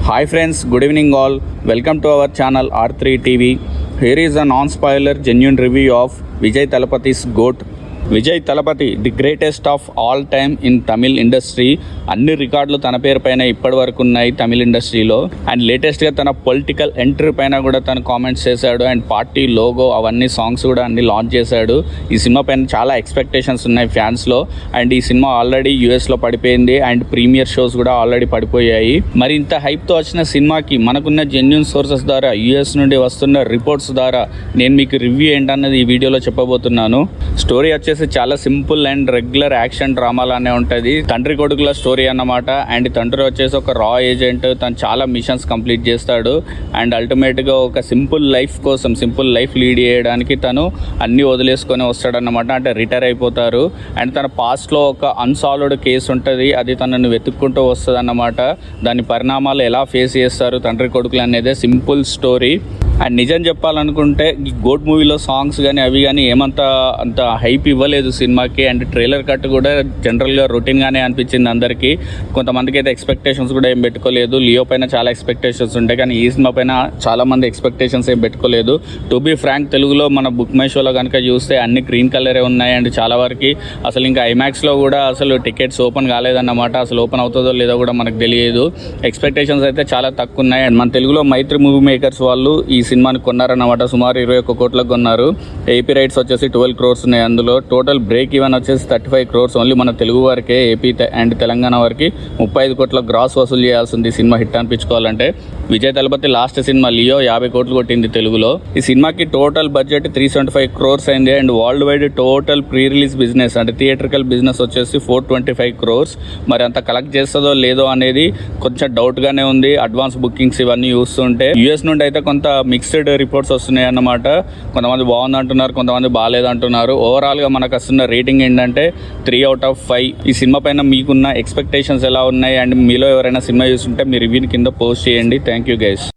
Hi friends, good evening all. Welcome to our channel R3 TV. Here is a non-spoiler genuine review of Vijay Thalapathi's GOAT. Vijay Thalapathi the greatest of all time in Tamil industry. అన్ని రికార్డులు తన పేరు పైన ఇప్పటి వరకు ఉన్నాయి తమిళ్ ఇండస్ట్రీలో. And లేటెస్ట్గా తన పొలిటికల్ ఎంట్రీ పైన కూడా తను కామెంట్స్ చేశాడు. అండ్ పార్టీ లోగో అవన్నీ సాంగ్స్ కూడా అన్ని లాంచ్ చేశాడు. ఈ సినిమా పైన చాలా ఎక్స్పెక్టేషన్స్ ఉన్నాయి ఫ్యాన్స్లో. అండ్ ఈ సినిమా ఆల్రెడీ యూఎస్లో పడిపోయింది. అండ్ ప్రీమియర్ షోస్ కూడా ఆల్రెడీ పడిపోయాయి. మరి ఇంత హైప్తో వచ్చిన సినిమాకి మనకున్న జెన్యూన్ సోర్సెస్ ద్వారా యూఎస్ నుండి వస్తున్న రిపోర్ట్స్ ద్వారా నేను మీకు రివ్యూ ఏంటన్నది ఈ వీడియోలో చెప్పబోతున్నాను. స్టోరీ వచ్చేసి చాలా simple and regular action drama లానే ఉంటుంది. తండ్రి కొడుకుల స్టోరీ అన్నమాట. అండ్ తండ్రి వచ్చేసి ఒక రా ఏజెంట్. తను చాలా మిషన్స్ కంప్లీట్ చేస్తాడు. అండ్ అల్టిమేట్గా ఒక సింపుల్ లైఫ్ లీడ్ చేయడానికి తను అన్నీ వదిలేసుకొని వస్తాడన్నమాట. అంటే రిటైర్ అయిపోతారు. అండ్ తన పాస్ట్లో ఒక అన్సాల్వ్డ్ కేసు ఉంటుంది. అది తనను వెతుక్కుంటూ వస్తుంది అన్నమాట. దాని పరిణామాలు ఎలా ఫేస్ చేస్తారు తండ్రి కొడుకులు అనేదే సింపుల్ స్టోరీ. అండ్ నిజం చెప్పాలనుకుంటే ఈ గోట్ మూవీలో సాంగ్స్ కానీ అవి కానీ అంత హైప్ ఇవ్వలేదు సినిమాకి. అండ్ ట్రైలర్ కట్ కూడా జనరల్గా రొటీన్గానే అనిపించింది అందరికీ. కొంతమందికి అయితే ఎక్స్పెక్టేషన్స్ కూడా ఏం పెట్టుకోలేదు. లియో పైన చాలా ఎక్స్పెక్టేషన్స్ ఉంటాయి, కానీ ఈ సినిమా పైన చాలామంది ఎక్స్పెక్టేషన్స్ ఏం పెట్టుకోలేదు. టు బీ ఫ్రాంక్, తెలుగులో మన బుక్ మై షోలో కనుక చూస్తే అన్ని గ్రీన్ కలరే ఉన్నాయి. అండ్ చాలా వరకు అసలు ఇంకా ఐమాక్స్లో కూడా అసలు టికెట్స్ ఓపెన్ కాలేదన్నమాట. అసలు ఓపెన్ అవుతుందో లేదో కూడా మనకు తెలియదు. ఎక్స్పెక్టేషన్స్ అయితే చాలా తక్కువ ఉన్నాయి. అండ్ మన తెలుగులో మైత్రి మూవీ మేకర్స్ వాళ్ళు ఈ సినిమాని కొన్నారన్నమాట. సుమారు 21 కోట్లకు కొన్నారు. ఏపీ రైట్స్ వచ్చేసి 12 crores ఉన్నాయి. అందులో టోటల్ బ్రేక్ ఈవెన్ వచ్చేసి 35 crores ఓన్లీ మన తెలుగు వరకే. ఏపీ అండ్ తెలంగాణ వరకు 35 కోట్ల గ్రాస్ వసూలు చేయాల్సింది సినిమా హిట్ అనిపించుకోవాలంటే. విజయ్ తలపతి లాస్ట్ సినిమా లియో 50 కోట్లు కొట్టింది తెలుగులో. ఈ సినిమాకి టోటల్ బడ్జెట్ 375 crores అయింది. And world wide total pre release business అంటే థియేట్రికల్ బిజినెస్ వచ్చేసి 425 crores. మరి అంత కలెక్ట్ చేస్తుందో లేదో అనేది కొంచెం డౌట్గానే ఉంది. అడ్వాన్స్ బుకింగ్స్ ఇవన్నీ చూస్తుంటే యూఎస్ నుండి అయితే కొంత మిక్స్డ్ రిపోర్ట్స్ వస్తున్నాయి అన్నమాట. కొంతమంది బాగుంది అంటున్నారు, కొంతమంది బాగాలేదు అంటున్నారు. ఓవరాల్గా మనకు వస్తున్న రేటింగ్ ఏంటంటే 3 out of 5. ఈ సినిమా పైన మీకున్న ఎక్స్పెక్టేషన్స్ ఎలా ఉన్నాయి అండ్ మీలో ఎవరైనా సినిమా చూస్తుంటే మీ రివ్యూని కింద పోస్ట్ చేయండి. Thank you guys.